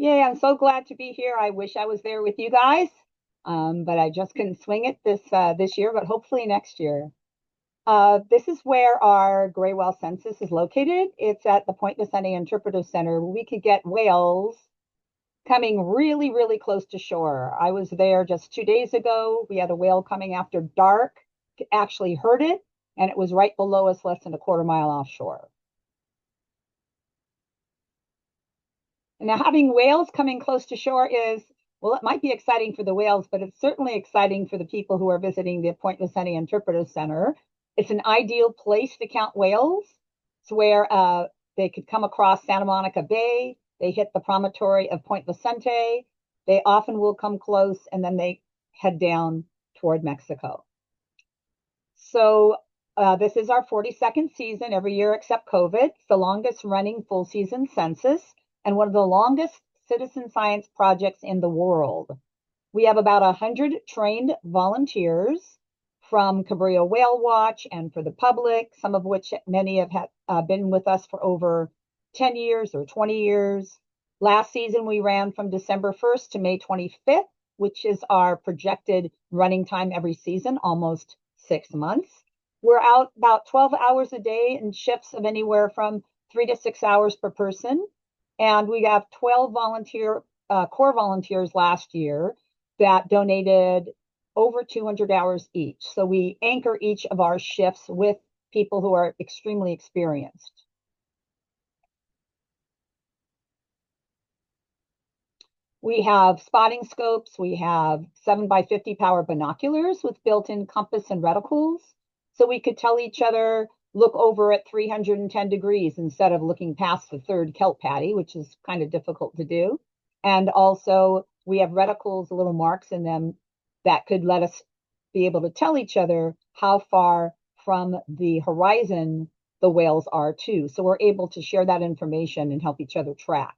Yay, I'm so glad to be here. I wish I was there with you guys, but I just couldn't swing it this year, but hopefully next year. This is where our gray whale census is located. It's at the Point Vicente Interpretive Center. We could get whales coming really, really close to shore. I was there just 2 days ago. We had a whale coming after dark, actually heard it, and it was right below us, less than a quarter mile offshore. Now, having whales coming close to shore well, it might be exciting for the whales, but it's certainly exciting for the people who are visiting the Point Vicente Interpretive Center. It's an ideal place to count whales. It's where they could come across Santa Monica Bay. They hit the promontory of Point Vicente. They often will come close and then they head down toward Mexico. So this is our 42nd season every year except COVID. It's the longest running full season census and one of the longest citizen science projects in the world. We have about 100 trained volunteers from Cabrillo Whale Watch and for the public, some of which many have been with us for over 10 years or 20 years. Last season, we ran from December 1st to May 25th, which is our projected running time every season, almost 6 months. We're out about 12 hours a day in shifts of anywhere from 3 to 6 hours per person. And we have 12 core volunteers last year that donated over 200 hours each. So we anchor each of our shifts with people who are extremely experienced. We have spotting scopes. We have 7x50 power binoculars with built-in compass and reticles. So we could tell each other, look over at 310 degrees instead of looking past the third kelp patty, which is kind of difficult to do. And also we have reticles, little marks in them that could let us be able to tell each other how far from the horizon the whales are too. So we're able to share that information and help each other track.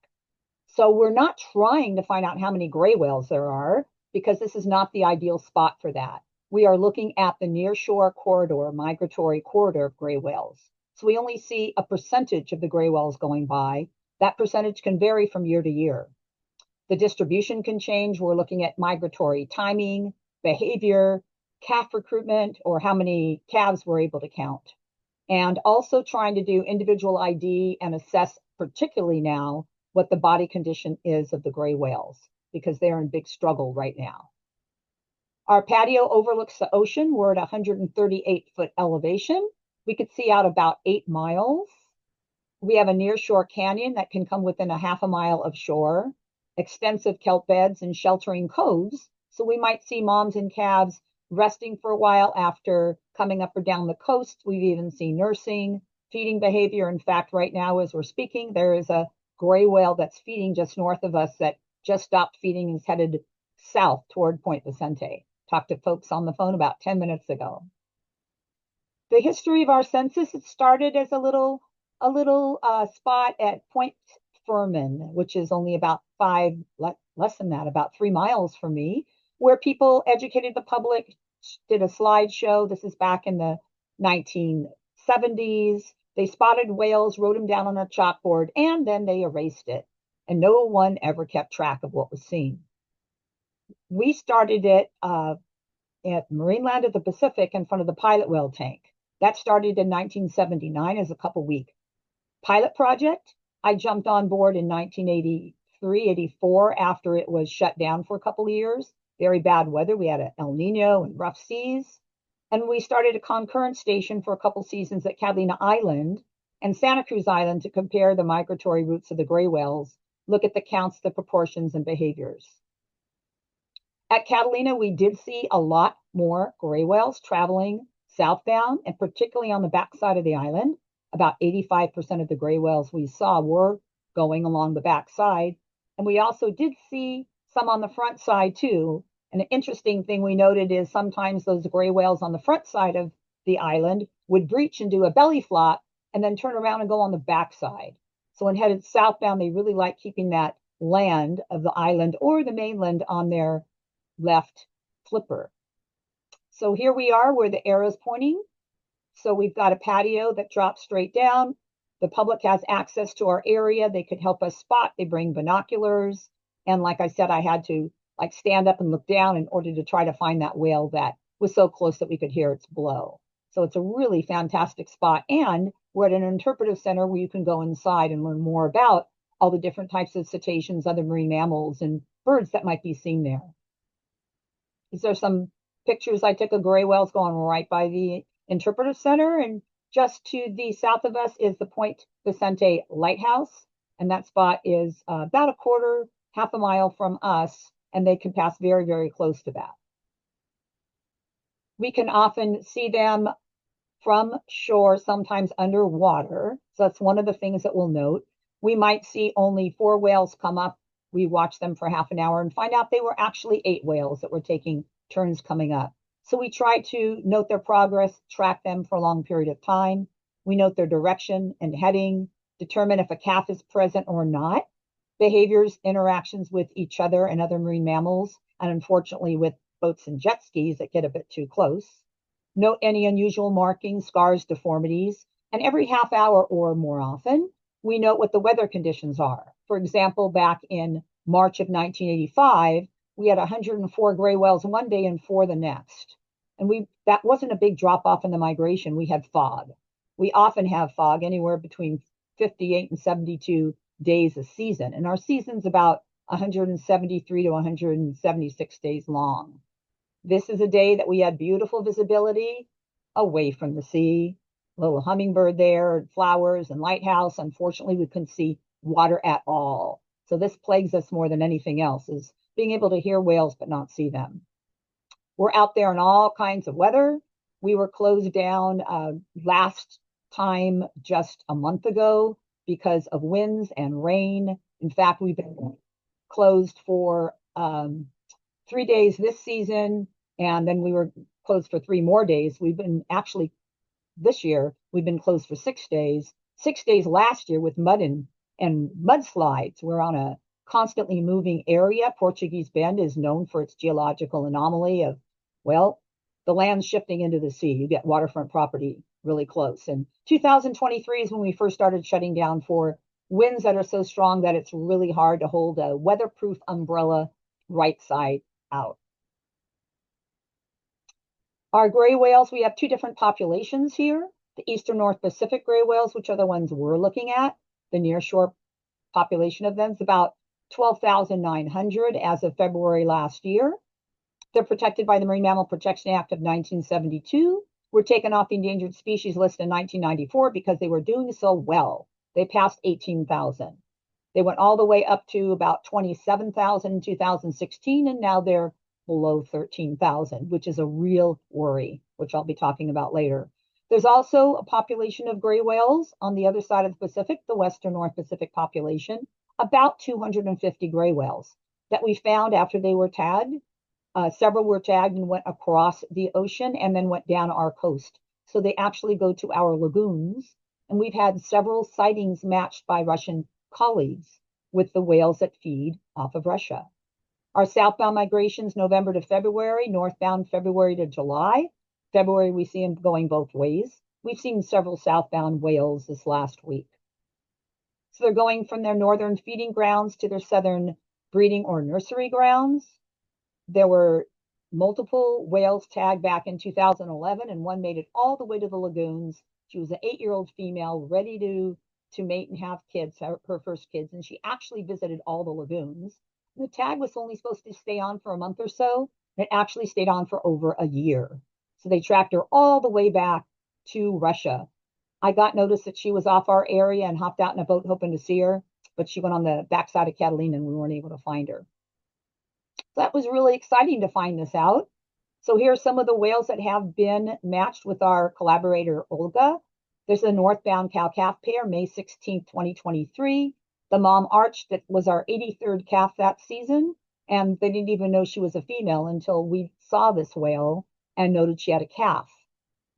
So we're not trying to find out how many gray whales there are because this is not the ideal spot for that. We are looking at the nearshore corridor, migratory corridor of gray whales. So we only see a percentage of the gray whales going by. That percentage can vary from year to year. The distribution can change. We're looking at migratory timing, behavior, calf recruitment, or how many calves we're able to count. And also trying to do individual ID and assess, particularly now, what the body condition is of the gray whales, because they're in big struggle right now. Our patio overlooks the ocean. We're at 138-foot elevation. We could see out about 8 miles. We have a nearshore canyon that can come within a half a mile of shore, extensive kelp beds and sheltering coves. So we might see moms and calves resting for a while after coming up or down the coast. We've even seen nursing, feeding behavior. In fact, right now, as we're speaking, there is a gray whale that's feeding just north of us that just stopped feeding and is headed south toward Point Vicente. Talked to folks on the phone about 10 minutes ago. The history of our census, it started as a little spot at Point Furman, which is only about less than that, about 3 miles from me, where people educated the public, did a slideshow. This is back in the 1970s. They spotted whales, wrote them down on a chalkboard, and then they erased it. And no one ever kept track of what was seen. We started it at Marineland of the Pacific in front of the pilot whale tank. That started in 1979 as a couple-week pilot project. I jumped on board in 1983, 84 after it was shut down for a couple of years. Very bad weather. We had an El Nino and rough seas. And we started a concurrent station for a couple seasons at Catalina Island and Santa Cruz Island to compare the migratory routes of the gray whales, look at the counts, the proportions, and behaviors. At Catalina, we did see a lot more gray whales traveling southbound, and particularly on the backside of the island. About 85% of the gray whales we saw were going along the backside. And we also did see some on the front side too. And an interesting thing we noted is sometimes those gray whales on the front side of the island would breach and do a belly flop and then turn around and go on the backside. So when headed southbound, they really like keeping that land of the island or the mainland on their left flipper. So here we are where the arrow is pointing. So we've got a patio that drops straight down. The public has access to our area. They could help us spot. They bring binoculars. And like I said, I had to like stand up and look down in order to try to find that whale that was so close that we could hear its blow. So it's a really fantastic spot. And we're at an interpretive center where you can go inside and learn more about all the different types of cetaceans, other marine mammals, and birds that might be seen there. These are some pictures I took of gray whales going right by the interpretive center. And just to the south of us is the Point Vicente Lighthouse. And that spot is about a quarter, half a mile from us. And they can pass very, very close to that. We can often see them from shore, sometimes underwater. So that's one of the things that we'll note. We might see only 4 whales come up. We watch them for half an hour and find out they were actually 8 whales that were taking turns coming up. So we try to note their progress, track them for a long period of time. We note their direction and heading, determine if a calf is present or not, behaviors, interactions with each other and other marine mammals, and unfortunately with boats and jet skis that get a bit too close. Note any unusual markings, scars, deformities, and every half hour or more often, we note what the weather conditions are. For example, back in March of 1985, we had 104 gray whales one day and 4 the next. And that wasn't a big drop off in the migration. We had fog. We often have fog anywhere between 58 and 72 days a season. And our season's about 173 to 176 days long. This is a day that we had beautiful visibility away from the sea, a little hummingbird there, flowers and lighthouse. Unfortunately, we couldn't see water at all. So this plagues us more than anything else, is being able to hear whales but not see them. We're out there in all kinds of weather. We were closed down last time just a month ago because of winds and rain. In fact, we've been closed for 3 days this season, and then we were closed for 3 more days. We've been actually, this year, we've been closed for 6 days. 6 days last year with mud and mudslides. We're on a constantly moving area. Portuguese Bend is known for its geological anomaly of, well, the land's shifting into the sea. You get waterfront property really close. And 2023 is when we first started shutting down for winds that are so strong that it's really hard to hold a weatherproof umbrella right side out. Our gray whales, we have 2 different populations here. The eastern North Pacific gray whales, which are the ones we're looking at. The nearshore population of them is about 12,900 as of February last year. They're protected by the Marine Mammal Protection Act of 1972. Were taken off the endangered species list in 1994 because they were doing so well. They passed 18,000. They went all the way up to about 27,000 in 2016, and now they're below 13,000, which is a real worry, which I'll be talking about later. There's also a population of gray whales on the other side of the Pacific, the western North Pacific population, about 250 gray whales that we found after they were tagged. Several were tagged and went across the ocean and then went down our coast. So they actually go to our lagoons. And we've had several sightings matched by Russian colleagues with the whales that feed off of Russia. Our southbound migrations, November to February, northbound February to July. February, we see them going both ways. We've seen several southbound whales this last week. So they're going from their northern feeding grounds to their southern breeding or nursery grounds. There were multiple whales tagged back in 2011, and one made it all the way to the lagoons. She was an 8-year-old female ready to mate and have kids, her first kids, and she actually visited all the lagoons. The tag was only supposed to stay on for a month or so. It actually stayed on for over a year. So they tracked her all the way back to Russia. I got notice that she was off our area and hopped out in a boat hoping to see her, but she went on the backside of Catalina and we weren't able to find her. So that was really exciting to find this out. So here are some of the whales that have been matched with our collaborator, Olga. There's a northbound cow-calf pair, May 16, 2023. The mom arch that was our 83rd calf that season, and they didn't even know she was a female until we saw this whale and noted she had a calf.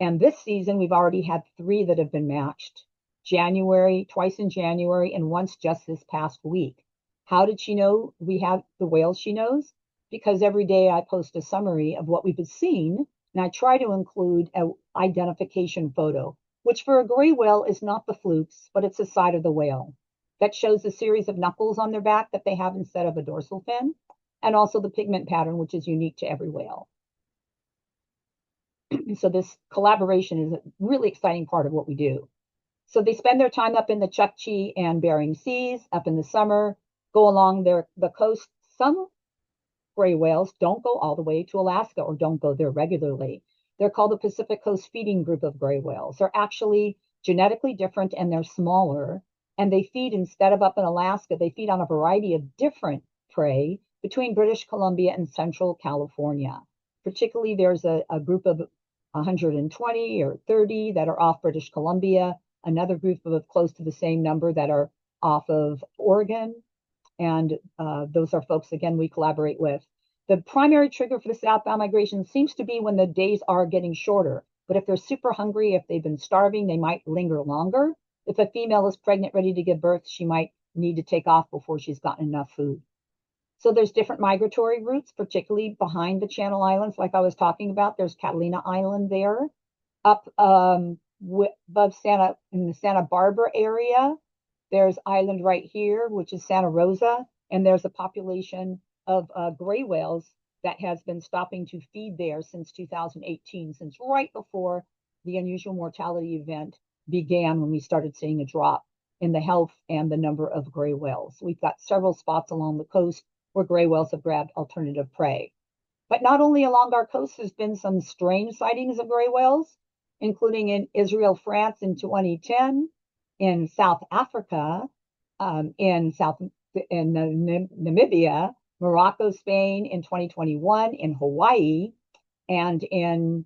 And this season, we've already had 3 that have been matched. January, twice in January, and once just this past week. How did she know we have the whales she knows? Because every day I post a summary of what we've seen, and I try to include an identification photo, which for a gray whale is not the flukes, but it's the side of the whale. that shows a series of knuckles on their back that they have instead of a dorsal fin, and also the pigment pattern, which is unique to every whale. So this collaboration is a really exciting part of what we do. So they spend their time up in the Chukchi and Bering Seas, up in the summer, go along the coast. Some gray whales don't go all the way to Alaska or don't go there regularly. They're called the Pacific Coast Feeding Group of gray whales. They're actually genetically different and they're smaller. And they feed, instead of up in Alaska, they feed on a variety of different prey between British Columbia and Central California. Particularly, there's a group of 120 or 30 that are off British Columbia, another group of close to the same number that are off of Oregon. And those are folks, again, we collaborate with. The primary trigger for the southbound migration seems to be when the days are getting shorter. But if they're super hungry, if they've been starving, they might linger longer. If a female is pregnant, ready to give birth, she might need to take off before she's gotten enough food. So there's different migratory routes, particularly behind the Channel Islands, like I was talking about. There's Catalina Island there, up above in the Santa Barbara area. There's island right here, which is Santa Rosa, and there's a population of gray whales that has been stopping to feed there since 2018, since right before the unusual mortality event began, when we started seeing a drop in the health and the number of gray whales. We've got several spots along the coast where gray whales have grabbed alternative prey. But not only along our coast, there's been some strange sightings of gray whales, including in Israel, France in 2010, in South Africa, in Namibia, Morocco, Spain in 2021, in Hawaii, and in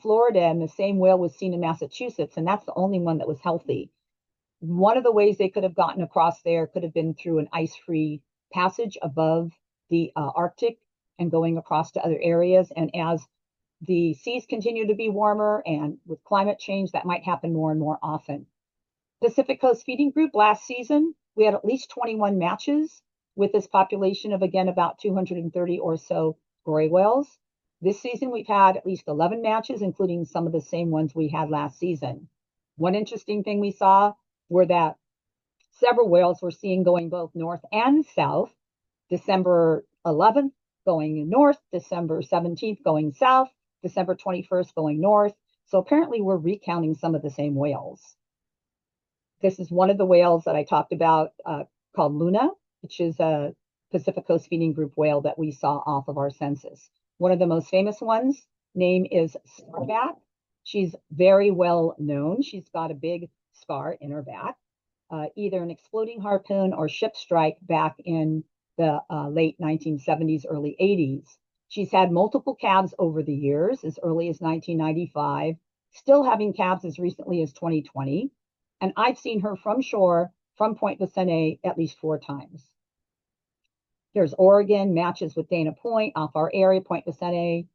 Florida. And the same whale was seen in Massachusetts, and that's the only one that was healthy. One of the ways they could have gotten across there could have been through an ice-free passage above the Arctic and going across to other areas. And as the seas continue to be warmer and with climate change, that might happen more and more often. Pacific Coast Feeding Group, last season, we had at least 21 matches with this population of, again, about 230 or so gray whales. This season, we've had at least 11 matches, including some of the same ones we had last season. One interesting thing we saw were that several whales were seen going both north and south. December 11th going north, December 17th going south, December 21st going north. So apparently we're recounting some of the same whales. This is one of the whales that I talked about called Luna, which is a Pacific Coast Feeding Group whale that we saw off of our census. One of the most famous ones, name is Starback. She's very well known. She's got a big scar in her back, either an exploding harpoon or ship strike back in the late 1970s, early 80s. She's had multiple calves over the years, as early as 1995, still having calves as recently as 2020. And I've seen her from shore, from Point Vicente, at least 4 times. There's Oregon, matches with Dana Point, off our area, Point Vicente.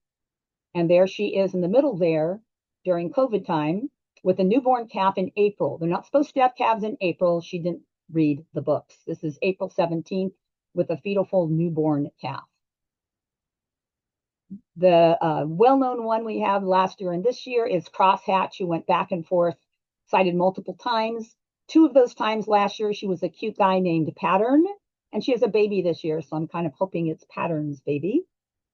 And there she is in the middle there during COVID time with a newborn calf in April. They're not supposed to have calves in April. She didn't read the books. This is April 17th with a fetal full newborn calf. The well-known one we have last year and this year is Crosshatch, who went back and forth, cited multiple times. 2 of those times last year, she was a cute guy named Pattern, and she has a baby this year, so I'm kind of hoping it's Pattern's baby.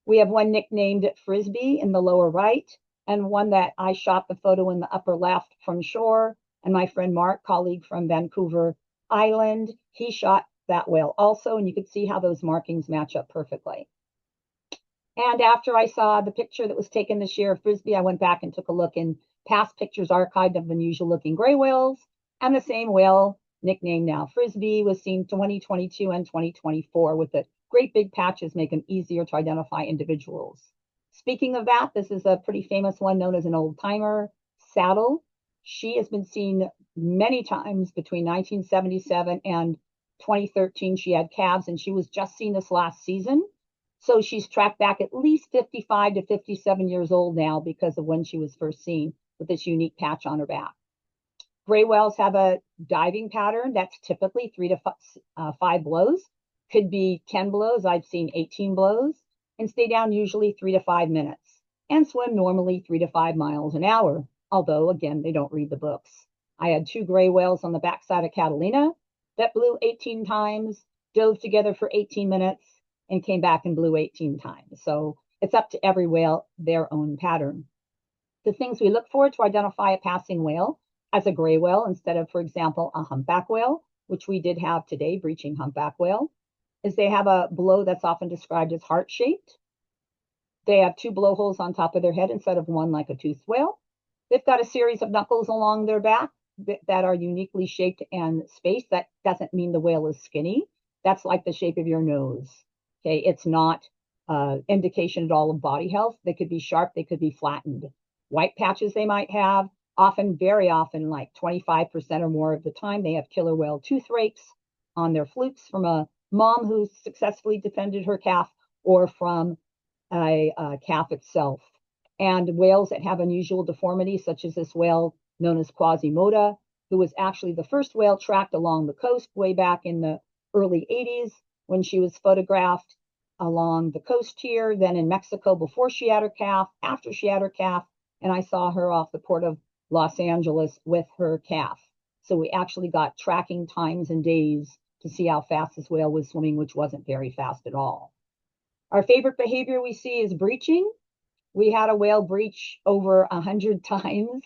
We have one nicknamed Frisbee in the lower right, and one that I shot the photo in the upper left from shore, and my friend Mark, colleague from Vancouver Island, he shot that whale also, and you could see how those markings match up perfectly. And after I saw the picture that was taken this year of Frisbee, I went back and took a look in past pictures archived of unusual looking gray whales, and the same whale, nicknamed now Frisbee, was seen 2022 and 2024 with the great big patches make them easier to identify individuals. Speaking of that, this is a pretty famous one known as an old timer, Saddle. She has been seen many times between 1977 and 2013. She had calves, and she was just seen this last season. So she's tracked back at least 55 to 57 years old now because of when she was first seen with this unique patch on her back. Gray whales have a diving pattern that's typically 3 to 5 blows, could be 10 blows. I've seen 18 blows, and stay down usually 3 to 5 minutes, and swim normally 3 to 5 miles an hour. Although, again, they don't read the books. I had 2 gray whales on the backside of Catalina. that blew 18 times, dove together for 18 minutes, and came back and blew 18 times. So it's up to every whale their own pattern. The things we look for to identify a passing whale as a gray whale instead of, for example, a humpback whale, which we did have today, breaching humpback whale, is they have a blow that's often described as heart-shaped. They have two blowholes on top of their head instead of one like a toothed whale. They've got a series of knuckles along their back that are uniquely shaped and spaced. That doesn't mean the whale is skinny. That's like the shape of your nose. Okay, it's not indication at all of body health. They could be sharp, they could be flattened. White patches they might have, often, very often, like 25% or more of the time, they have killer whale tooth rakes on their flukes from a mom who successfully defended her calf or from a calf itself. And whales that have unusual deformities, such as this whale known as Quasimodo, who was actually the first whale tracked along the coast way back in the early 80s when she was photographed along the coast here, then in Mexico before she had her calf, after she had her calf, and I saw her off the port of Los Angeles with her calf. So we actually got tracking times and days to see how fast this whale was swimming, which wasn't very fast at all. Our favorite behavior we see is breaching. We had a whale breach over 100 times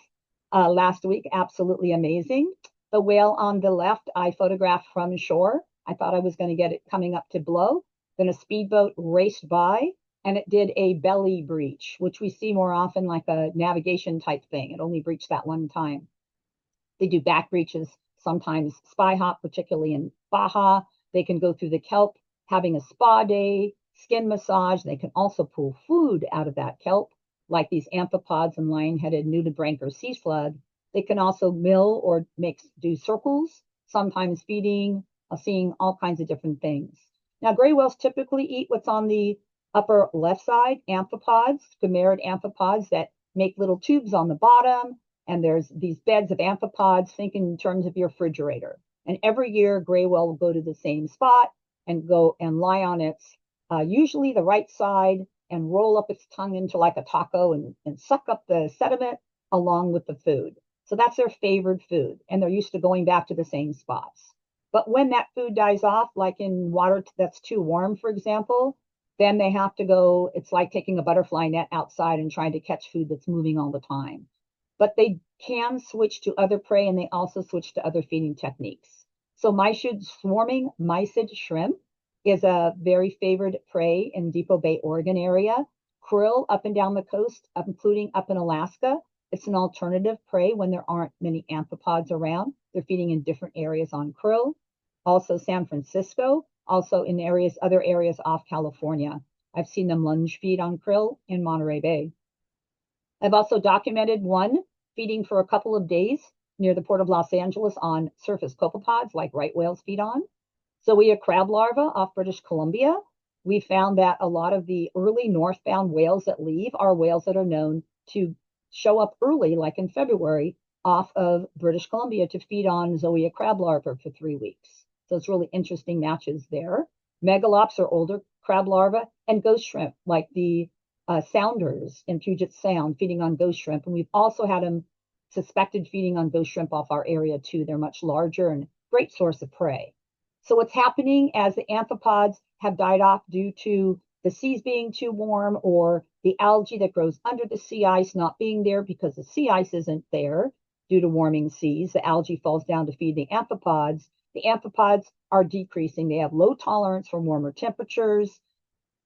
last week. Absolutely amazing. The whale on the left, I photographed from shore. I thought I was going to get it coming up to blow. Then a speedboat raced by, and it did a belly breach, which we see more often like a navigation type thing. It only breached that one time. They do back breaches, sometimes spy hop, particularly in Baja. They can go through the kelp, having a spa day, skin massage. They can also pull food out of that kelp, like these amphipods and lion-headed nudibranch or sea slug. They can also mill or do circles, sometimes feeding, seeing all kinds of different things. Now, gray whales typically eat what's on the upper left side, amphipods, chimerid amphipods that make little tubes on the bottom. And there's these beds of amphipods, think in terms of your refrigerator. And every year, gray whale will go to the same spot and go and lie on its usually the right side, and roll up its tongue into like a taco and suck up the sediment along with the food. So that's their favored food, and they're used to going back to the same spots. But when that food dies off, like in water that's too warm, for example, then they have to go, it's like taking a butterfly net outside and trying to catch food that's moving all the time. But they can switch to other prey, and they also switch to other feeding techniques. So swarming mysid shrimp is a very favored prey in Depot Bay, Oregon area. Krill up and down the coast, including up in Alaska. It's an alternative prey when there aren't many amphipods around. They're feeding in different areas on krill. Also San Francisco, also in other areas off California. I've seen them lunge feed on krill in Monterey Bay. I've also documented one feeding for a couple of days near the port of Los Angeles on surface copepods like right whales feed on. So we have crab larvae off British Columbia. We found that a lot of the early northbound whales that leave are whales that are known to show up early, like in February, off of British Columbia to feed on Zoea crab larvae for 3 weeks. So it's really interesting matches there. Megalops are older crab larvae, and ghost shrimp, like the sounders in Puget Sound, feeding on ghost shrimp. And we've also had them suspected feeding on ghost shrimp off our area too. They're much larger and great source of prey. So what's happening as the amphipods have died off due to the seas being too warm, or the algae that grows under the sea ice not being there because the sea ice isn't there due to warming seas, the algae falls down to feed the amphipods. The amphipods are decreasing. They have low tolerance for warmer temperatures.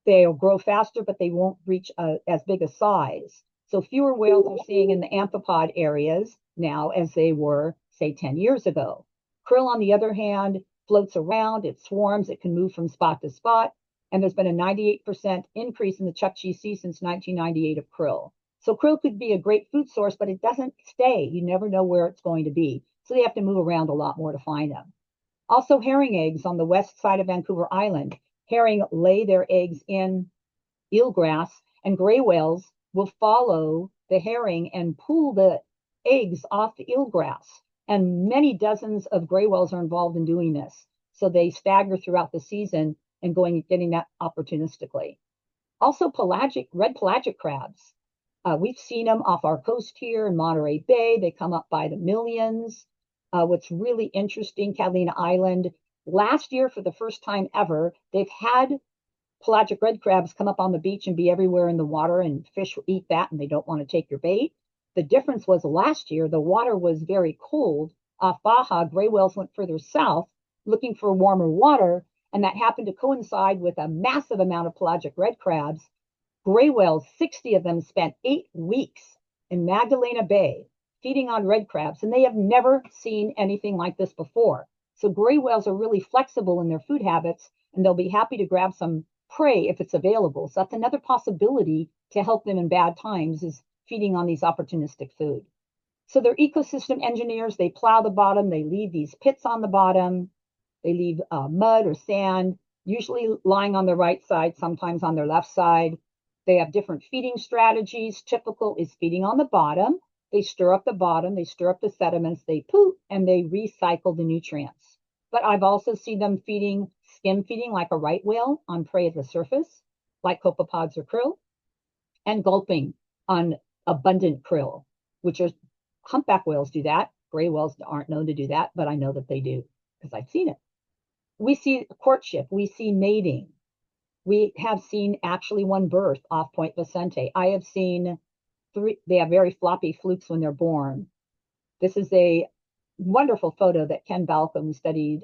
They'll grow faster, but they won't reach as big a size. So fewer whales are seeing in the amphipod areas now as they were, say, 10 years ago. Krill, on the other hand, floats around, it swarms, it can move from spot to spot, and there's been a 98% increase in the Chukchi since 1998 of krill. So krill could be a great food source, but it doesn't stay. You never know where it's going to be. So they have to move around a lot more to find them. Also, herring eggs on the west side of Vancouver Island. Herring lay their eggs in eelgrass, and gray whales will follow the herring and pull the eggs off the eelgrass. And many dozens of gray whales are involved in doing this. So they stagger throughout the season and getting that opportunistically. Also red pelagic crabs. We've seen them off our coast here in Monterey Bay. They come up by the millions. What's really interesting, Catalina Island, last year, for the first time ever, they've had pelagic red crabs come up on the beach and be everywhere in the water, and fish will eat that and they don't want to take your bait. The difference was last year, the water was very cold. Off Baja, gray whales went further south looking for warmer water, and that happened to coincide with a massive amount of pelagic red crabs. Gray whales, 60 of them, spent 8 weeks in Magdalena Bay feeding on red crabs, and they have never seen anything like this before. So gray whales are really flexible in their food habits, and they'll be happy to grab some prey if it's available. So that's another possibility to help them in bad times, is feeding on these opportunistic food. So they're ecosystem engineers. They plow the bottom. They leave these pits on the bottom. They leave mud or sand, usually lying on the right side, sometimes on their left side. They have different feeding strategies. Typical is feeding on the bottom. They stir up the bottom. They stir up the sediments. They poop, and they recycle the nutrients. But I've also seen them skim feeding like a right whale on prey at the surface, like copepods or krill, and gulping on abundant krill, which are humpback whales do that. Gray whales aren't known to do that, but I know that they do because I've seen it. We see courtship. We see mating. We have seen actually one birth off Point Vicente. I have seen 3. They have very floppy flukes when they're born. This is a wonderful photo that Ken Balcom, who studied,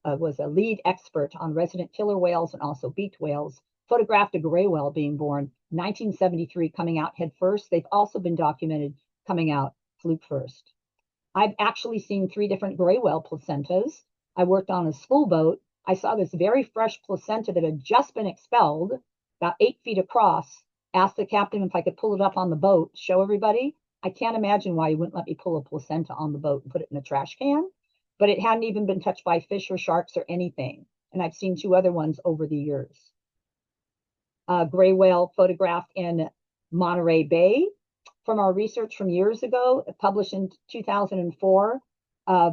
was a lead expert on resident killer whales and also beaked whales, photographed a gray whale being born, 1973, coming out head first. They've also been documented coming out fluke first. I've actually seen 3 different gray whale placentas. I worked on a school boat. I saw this very fresh placenta that had just been expelled, about 8 feet across. Asked the captain if I could pull it up on the boat, show everybody. I can't imagine why he wouldn't let me pull a placenta on the boat and put it in a trash can, but it hadn't even been touched by fish or sharks or anything. And I've seen 2 other ones over the years. Gray whale photographed in Monterey Bay. From our research from years ago, published in 2004,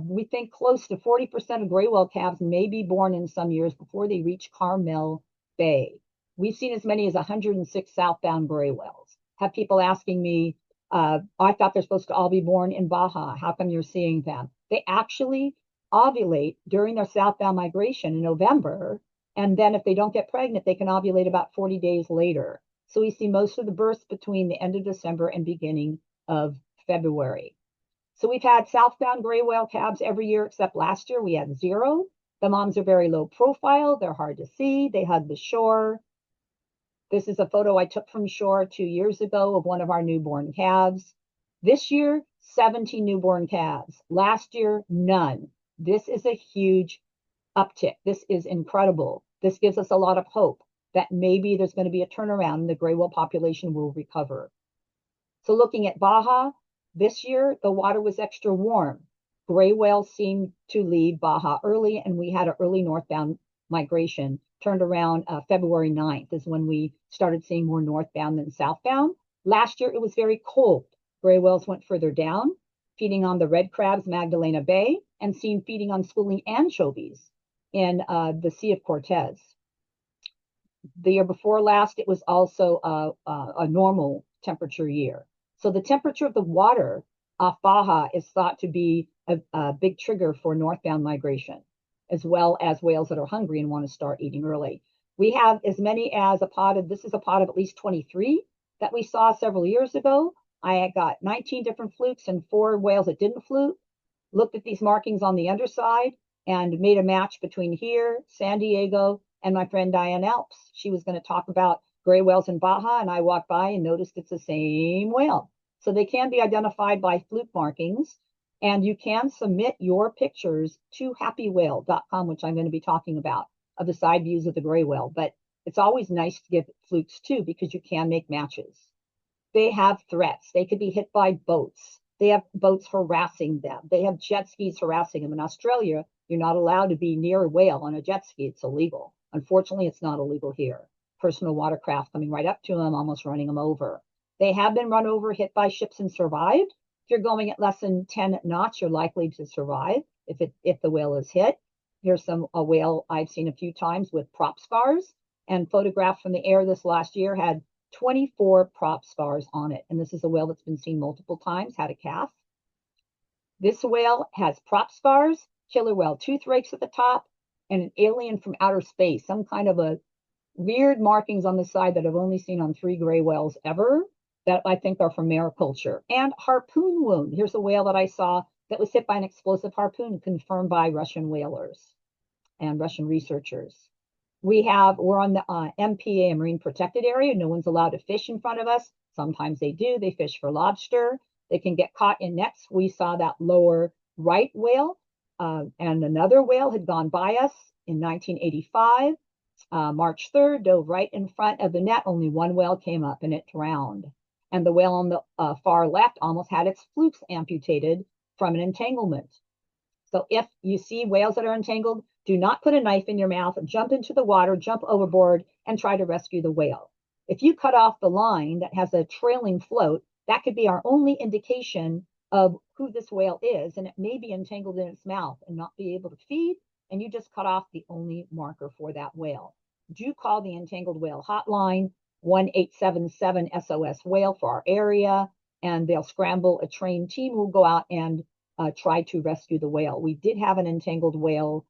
we think close to 40% of gray whale calves may be born in some years before they reach Carmel Bay. We've seen as many as 106 southbound gray whales. Have people asking me, I thought they're supposed to all be born in Baja. How come you're seeing them? They actually ovulate during their southbound migration in November. And then if they don't get pregnant, they can ovulate about 40 days later. So we see most of the births between the end of December and beginning of February. So we've had southbound gray whale calves every year except last year. We had 0. The moms are very low profile. They're hard to see. They hug the shore. This is a photo I took from shore 2 years ago of one of our newborn calves. This year, 17 newborn calves. Last year, none. This is a huge uptick. This is incredible. This gives us a lot of hope that maybe there's going to be a turnaround and the gray whale population will recover. So looking at Baja, this year, the water was extra warm. Gray whales seemed to leave Baja early, and we had an early northbound migration. Turned around February 9th is when we started seeing more northbound than southbound. Last year, it was very cold. Gray whales went further down, feeding on the red crabs, Magdalena Bay, and seen feeding on schooling anchovies in the Sea of Cortez. The year before last, it was also a normal temperature year. So the temperature of the water off Baja is thought to be a big trigger for northbound migration, as well as whales that are hungry and want to start eating early. We have as many as this is a pod of at least 23 that we saw several years ago. I got 19 different flukes and 4 whales that didn't fluke. Looked at these markings on the underside and made a match between here, San Diego, and my friend Diane Alps. She was going to talk about gray whales in Baja, and I walked by and noticed it's the same whale. So they can be identified by fluke markings, and you can submit your pictures to happywhale.com, which I'm going to be talking about, of the side views of the gray whale. But it's always nice to get flukes too, because you can make matches. They have threats. They could be hit by boats. They have boats harassing them. They have jet skis harassing them. In Australia, you're not allowed to be near a whale on a jet ski. It's illegal. Unfortunately, it's not illegal here. Personal watercraft coming right up to them, almost running them over. They have been run over, hit by ships, and survived. If you're going at less than 10 knots, you're likely to survive if the whale is hit. Here's a whale I've seen a few times with prop scars, and photographs from the air this last year had 24 prop scars on it. And this is a whale that's been seen multiple times, had a calf. This whale has prop scars, killer whale tooth rakes at the top, and an alien from outer space, some kind of a weird markings on the side that I've only seen on 3 gray whales ever that I think are from mariculture. And harpoon wound. Here's a whale that I saw that was hit by an explosive harpoon, confirmed by Russian whalers and Russian researchers. We're on the MPA, Marine Protected Area. No one's allowed to fish in front of us. Sometimes they do. They fish for lobster. They can get caught in nets. We saw that lower right whale, and another whale had gone by us in 1985. March 3rd, dove right in front of the net. Only one whale came up and it drowned. And the whale on the far left almost had its flukes amputated from an entanglement. So if you see whales that are entangled, do not put a knife in your mouth, jump into the water, jump overboard, and try to rescue the whale. If you cut off the line that has a trailing float, that could be our only indication of who this whale is, and it may be entangled in its mouth and not be able to feed, and you just cut off the only marker for that whale. Do call the Entangled Whale Hotline, 1-877-SOS whale for our area, and they'll scramble a trained team who will go out and try to rescue the whale. We did have an entangled whale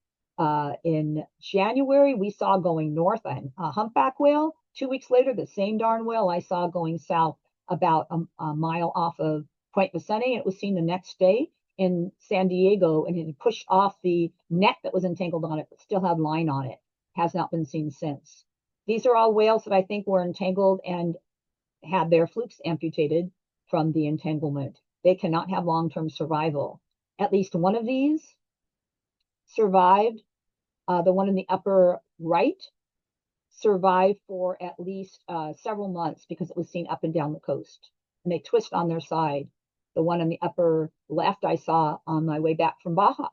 in January. We saw going north a humpback whale. 2 weeks later, the same darn whale I saw going south about a mile off of Point Vicente. It was seen the next day in San Diego, and it had pushed off the net that was entangled on it, but still had line on it. Has not been seen since. These are all whales that I think were entangled and had their flukes amputated from the entanglement. They cannot have long-term survival. At least one of these survived. The one in the upper right survived for at least several months because it was seen up and down the coast. And they twist on their side. The one in the upper left I saw on my way back from Baja.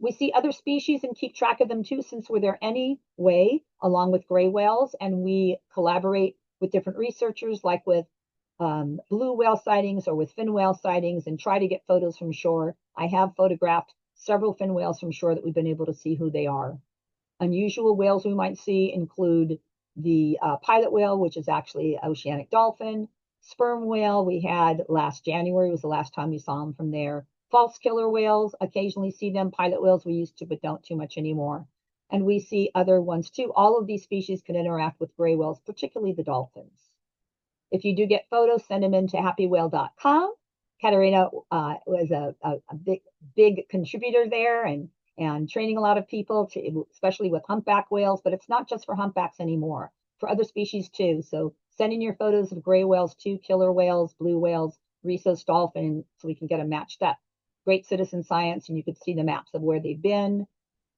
We see other species and keep track of them too, since we're there anyway, along with gray whales, and we collaborate with different researchers, like with blue whale sightings or with fin whale sightings, and try to get photos from shore. I have photographed several fin whales from shore that we've been able to see who they are. Unusual whales we might see include the pilot whale, which is actually an oceanic dolphin. Sperm whale we had last January was the last time we saw them from there. False killer whales, occasionally see them. Pilot whales we used to, but don't too much anymore. And we see other ones too. All of these species can interact with gray whales, particularly the dolphins. If you do get photos, send them in to happywhale.com. Katerina was a big contributor there and training a lot of people, especially with humpback whales, but it's not just for humpbacks anymore, for other species too. So send in your photos of gray whales too, killer whales, blue whales, rhesus dolphin, so we can get them matched up. Great citizen science, and you could see the maps of where they've been.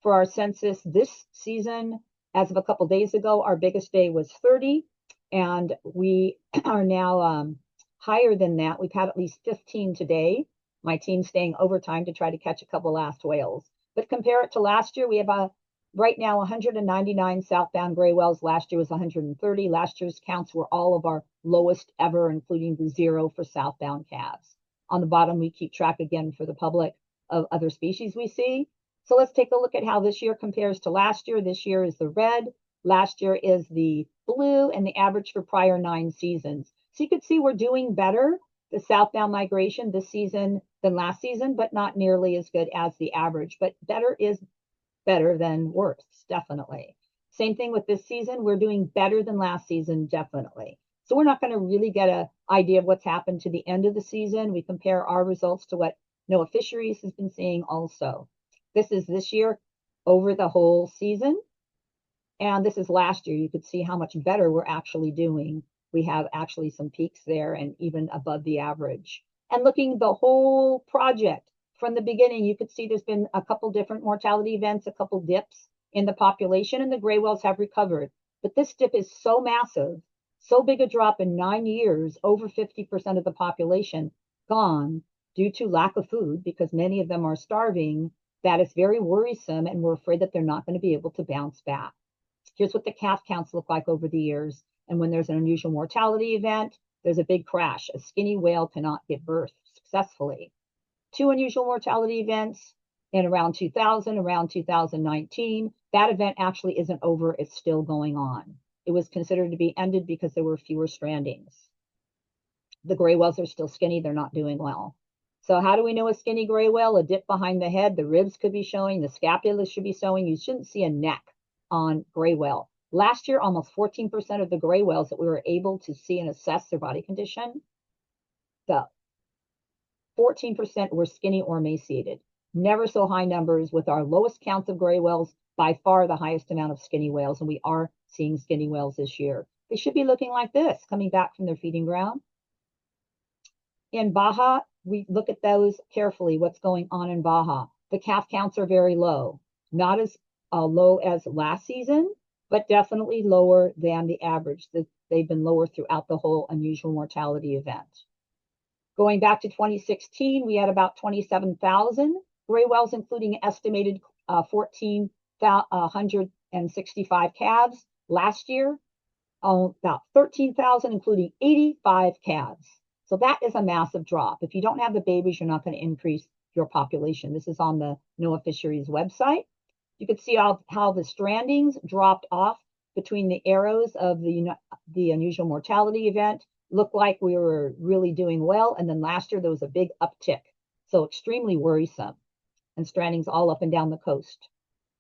For our census this season, as of a couple days ago, our biggest day was 30, and we are now higher than that. We've had at least 15 today. My team's staying overtime to try to catch a couple last whales. But compare it to last year, we have right now 199 southbound gray whales. Last year was 130. Last year's counts were all of our lowest ever, including the 0 for southbound calves. On the bottom, we keep track again for the public of other species we see. So let's take a look at how this year compares to last year. This year is the red. Last year is the blue, and the average for prior 9 seasons. So you can see we're doing better, the southbound migration this season than last season, but not nearly as good as the average. But better is better than worse, definitely. Same thing with this season. We're doing better than last season, definitely. So we're not going to really get an idea of what's happened to the end of the season. We compare our results to what NOAA Fisheries has been seeing also. This is this year over the whole season. And this is last year. You could see how much better we're actually doing. We have actually some peaks there and even above the average. And looking the whole project from the beginning, you could see there's been a couple different mortality events, a couple dips in the population, and the gray whales have recovered. But this dip is so massive, so big a drop in 9 years, over 50% of the population gone due to lack of food, because many of them are starving, that is very worrisome, and we're afraid that they're not going to be able to bounce back. Here's what the calf counts look like over the years. And when there's an unusual mortality event, there's a big crash. A skinny whale cannot give birth successfully. 2 unusual mortality events in around 2000, around 2019. That event actually isn't over. It's still going on. It was considered to be ended because there were fewer strandings. The gray whales are still skinny. They're not doing well. So how do we know a skinny gray whale? A dip behind the head, the ribs could be showing, the scapula should be showing. You shouldn't see a neck on gray whale. Last year, almost 14% of the gray whales that we were able to see and assess their body condition, the 14% were skinny or emaciated. Never so high numbers with our lowest counts of gray whales, by far the highest amount of skinny whales, and we are seeing skinny whales this year. They should be looking like this, coming back from their feeding ground. In Baja, we look at those carefully, what's going on in Baja. The calf counts are very low, not as low as last season, but definitely lower than the average. They've been lower throughout the whole unusual mortality event. Going back to 2016, we had about 27,000 gray whales, including an estimated 1,465 calves. Last year, about 13,000, including 85 calves. So that is a massive drop. If you don't have the babies, you're not going to increase your population. This is on the NOAA Fisheries website. You can see how the strandings dropped off between the arrows of the unusual mortality event. Looked like we were really doing well. And then last year, there was a big uptick. So extremely worrisome. And strandings all up and down the coast.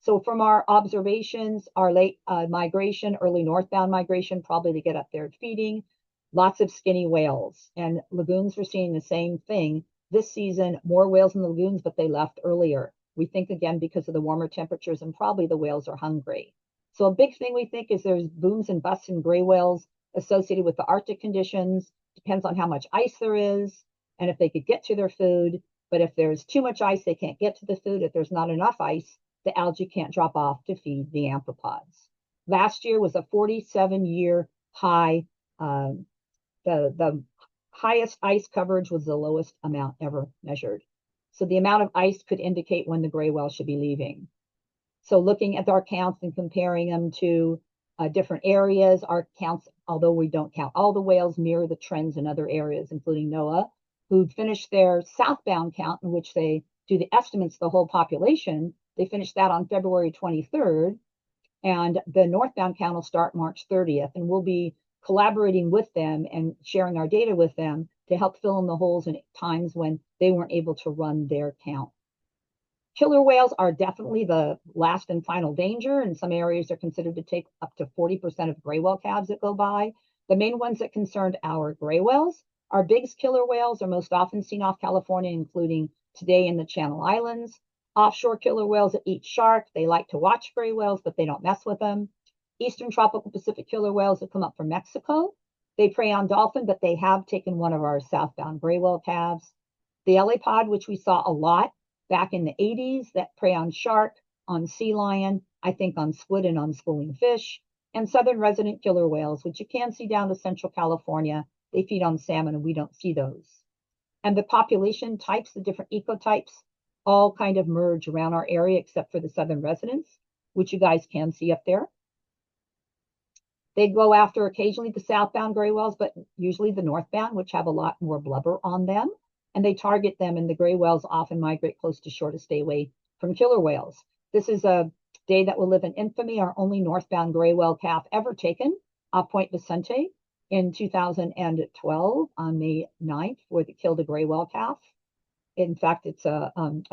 So from our observations, our late migration, early northbound migration, probably to get up there feeding, lots of skinny whales. And lagoons are seeing the same thing. This season, more whales in the lagoons, but they left earlier. We think, again, because of the warmer temperatures, and probably the whales are hungry. So a big thing we think is there's booms and busts in gray whales associated with the Arctic conditions. Depends on how much ice there is and if they could get to their food. But if there's too much ice, they can't get to the food. If there's not enough ice, the algae can't drop off to feed the amphipods. Last year was a 47-year high. The highest ice coverage was the lowest amount ever measured. So the amount of ice could indicate when the gray whale should be leaving. So looking at our counts and comparing them to different areas, our counts, although we don't count all the whales, mirror the trends in other areas, including NOAA, who finished their southbound count, in which they do the estimates of the whole population. They finished that on February 23rd, and the northbound count will start March 30th, and we'll be collaborating with them and sharing our data with them to help fill in the holes in times when they weren't able to run their count. Killer whales are definitely the last and final danger. In some areas, they're considered to take up to 40% of gray whale calves that go by. The main ones that concerned our gray whales. Our biggest killer whales are most often seen off California, including today in the Channel Islands. Offshore killer whales that eat shark. They like to watch gray whales, but they don't mess with them. Eastern tropical Pacific killer whales that come up from Mexico. They prey on dolphin, but they have taken one of our southbound gray whale calves. The elapod, which we saw a lot back in the 80s, that prey on shark, on sea lion, I think on squid and on schooling fish, and southern resident killer whales, which you can see down to Central California. They feed on salmon, and we don't see those. And the population types, the different ecotypes, all kind of merge around our area, except for the southern residents, which you guys can see up there. They go after occasionally the southbound gray whales, but usually the northbound, which have a lot more blubber on them. And they target them, and the gray whales often migrate close to shore to stay away from killer whales. This is a day that will live in infamy, our only northbound gray whale calf ever taken off Point Vicente in 2012 on May 9th, where they killed a gray whale calf. In fact, it's a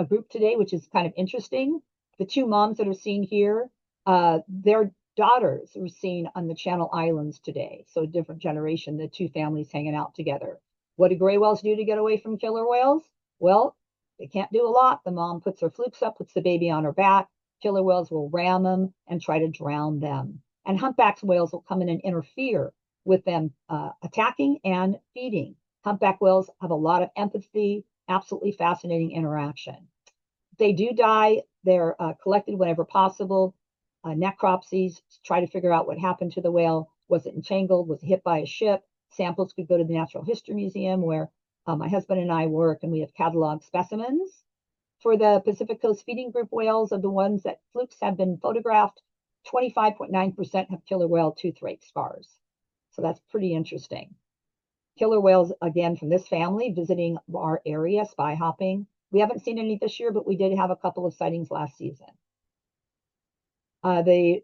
group today, which is kind of interesting. The two moms that are seen here, their daughters were seen on the Channel Islands today. So a different generation, the two families hanging out together. What do gray whales do to get away from killer whales? Well, they can't do a lot. The mom puts her flukes up, puts the baby on her back. Killer whales will ram them and try to drown them. And humpback whales will come in and interfere with them attacking and feeding. Humpback whales have a lot of empathy, absolutely fascinating interaction. They do die. They're collected whenever possible. Necropsies to try to figure out what happened to the whale. Was it entangled? Was it hit by a ship? Samples could go to the Natural History Museum, where my husband and I work, and we have cataloged specimens. For the Pacific Coast feeding group whales, of the ones that flukes have been photographed, 25.9% have killer whale tooth rake scars. So that's pretty interesting. Killer whales, again, from this family, visiting our area, spy hopping. We haven't seen any this year, but we did have a couple of sightings last season. The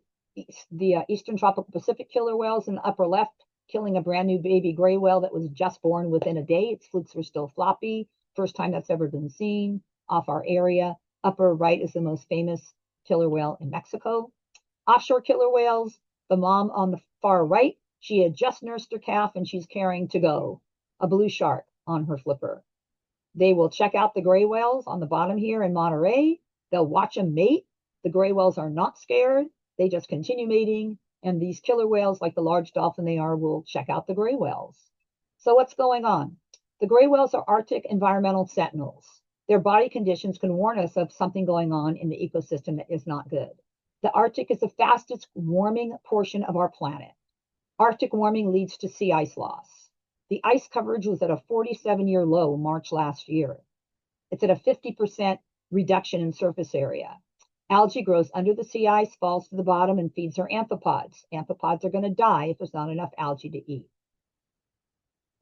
Eastern Tropical Pacific killer whales in the upper left, killing a brand new baby gray whale that was just born within a day. Its flukes were still floppy. First time that's ever been seen off our area. Upper right is the most famous killer whale in Mexico. Offshore killer whales, the mom on the far right, she had just nursed her calf and she's carrying to go a blue shark on her flipper. They will check out the gray whales on the bottom here in Monterey. They'll watch them mate. The gray whales are not scared. They just continue mating. And these killer whales, like the large dolphin they are, will check out the gray whales. So what's going on? The gray whales are Arctic environmental sentinels. Their body conditions can warn us of something going on in the ecosystem that is not good. The Arctic is the fastest warming portion of our planet. Arctic warming leads to sea ice loss. The ice coverage was at a 47-year low March last year. It's at a 50% reduction in surface area. Algae grows under the sea ice, falls to the bottom, and feeds our amphipods. Amphipods are going to die if there's not enough algae to eat.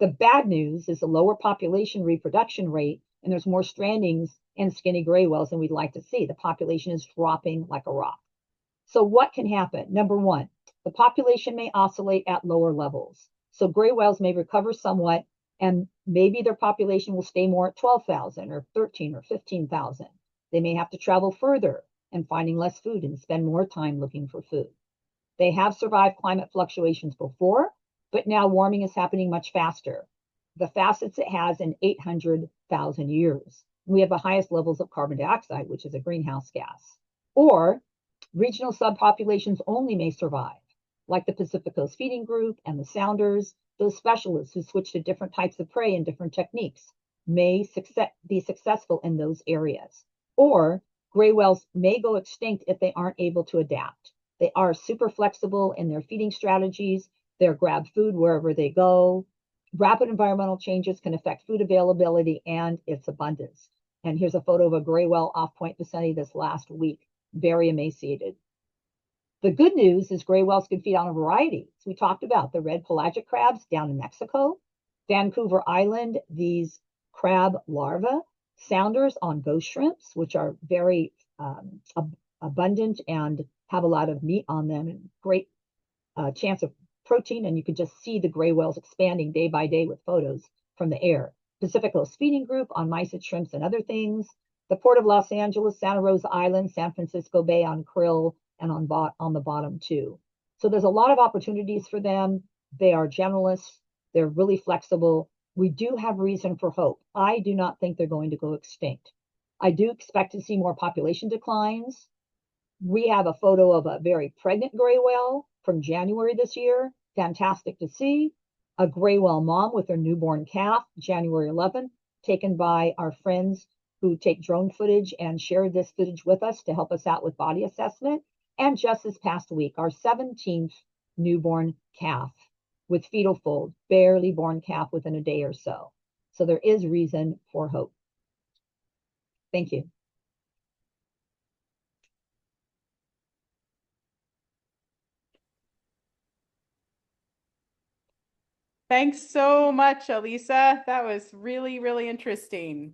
The bad news is a lower population reproduction rate, and there's more strandings and skinny gray whales than we'd like to see. The population is dropping like a rock. So what can happen? Number one, the population may oscillate at lower levels. So gray whales may recover somewhat, and maybe their population will stay more at 12,000 or 13 or 15,000. They may have to travel further and finding less food and spend more time looking for food. They have survived climate fluctuations before, but now warming is happening much faster. The fastest it has in 800,000 years. We have the highest levels of carbon dioxide, which is a greenhouse gas. Or regional subpopulations only may survive, like the Pacific Coast Feeding Group and the Sounders. Those specialists who switch to different types of prey and different techniques may be successful in those areas. Or gray whales may go extinct if they aren't able to adapt. They are super flexible in their feeding strategies. They'll grab food wherever they go. Rapid environmental changes can affect food availability and its abundance. And here's a photo of a gray whale off Point Vicente this last week, very emaciated. The good news is gray whales can feed on a variety. So we talked about the red pelagic crabs down in Mexico, Vancouver Island, these crab larvae, sounders on ghost shrimps, which are very abundant and have a lot of meat on them and great chance of protein. And you can just see the gray whales expanding day by day with photos from the air. Pacific Coast Feeding Group on mysid shrimps and other things. The Port of Los Angeles, Santa Rosa Island, San Francisco Bay on krill and on the bottom too. So there's a lot of opportunities for them. They are generalists. They're really flexible. We do have reason for hope. I do not think they're going to go extinct. I do expect to see more population declines. We have a photo of a very pregnant gray whale from January this year. Fantastic to see. A gray whale mom with her newborn calf, January 11th, taken by our friends who take drone footage and shared this footage with us to help us out with body assessment. And just this past week, our 17th newborn calf with fetal fold, barely born calf within a day or so. So there is reason for hope. Thank you. Thanks so much, Alisa. That was really, really interesting.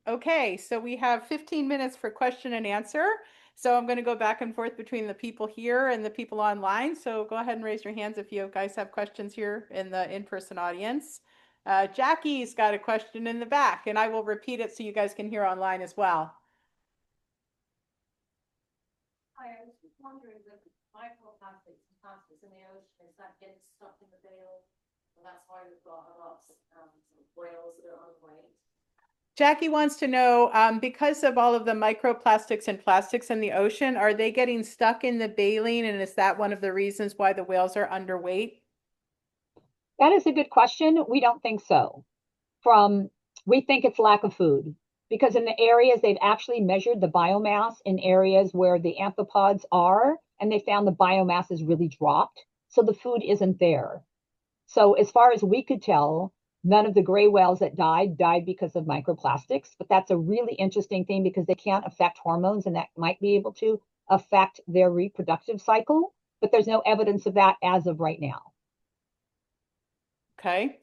Okay, so we have 15 minutes for question and answer. So I'm going to go back and forth between the people here and the people online. So go ahead and raise your hands if you guys have questions here in the in-person audience. Jackie's got a question in the back, and I will repeat it so you guys can hear online as well. Hi, I was just wondering, the microplastics and plastics in the ocean, is that getting stuck in the bale? And that's why we've got a lot of whales that are overweight. Jackie wants to know, because of all of the microplastics and plastics in the ocean, are they getting stuck in the baleen? And is that one of the reasons why the whales are underweight? That is a good question. We don't think so. We think it's lack of food, because in the areas they've actually measured the biomass in areas where the amphipods are, and they found the biomass has really dropped. So the food isn't there. So as far as we could tell, none of the gray whales that died because of microplastics. But that's a really interesting thing because they can't affect hormones, and that might be able to affect their reproductive cycle. But there's no evidence of that as of right now. Okay.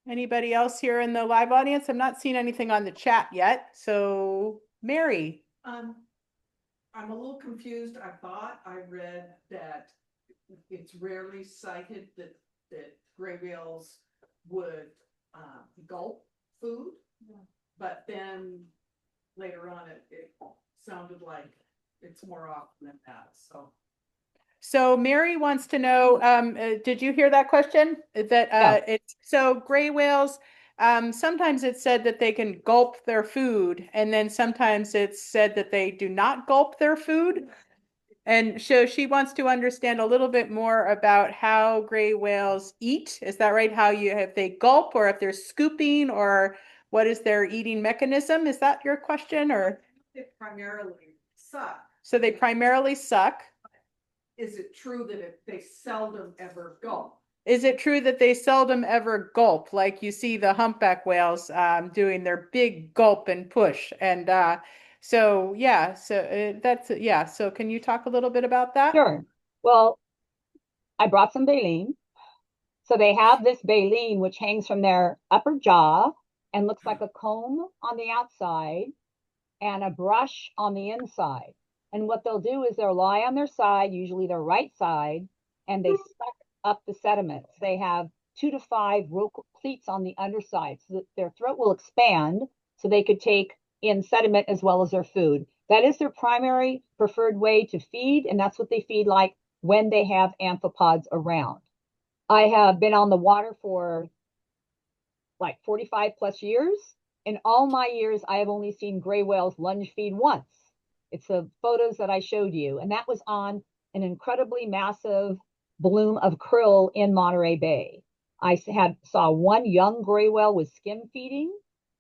Anybody else here in the live audience? I'm not seeing anything on the chat yet. So Mary. I'm a little confused. I thought I read that it's rarely cited that gray whales would gulp food. but then later on, it sounded like it's more often than that, so. So Mary wants to know, did you hear that question? That Yeah. it's so gray whales, sometimes it's said that they can gulp their food, and then sometimes it's said that they do not gulp their food. And so she wants to understand a little bit more about how gray whales eat. Is that right? How you, if they gulp or if they're scooping, or what is their eating mechanism? Is that your question? Or They primarily suck. so they primarily suck. Is it true that they seldom ever gulp? Is it true that they seldom ever gulp, like you see the humpback whales doing their big gulp and push? And so, yeah, so that's, yeah. So can you talk a little bit about that? Sure. Well, I brought some baleen. So they have this baleen, which hangs from their upper jaw and looks like a comb on the outside and a brush on the inside. And what they'll do is they'll lie on their side, usually their right side, and they suck up the sediments. They have 2 to 5 rocal pleats on the underside so that their throat will expand so they could take in sediment as well as their food. That is their primary preferred way to feed, and that's what they feed like when they have amphipods around. I have been on the water for like 45 plus years. In all my years, I have only seen gray whales lunge feed once. It's the photos that I showed you, and that was on an incredibly massive bloom of krill in Monterey Bay. I saw one young gray whale with skim feeding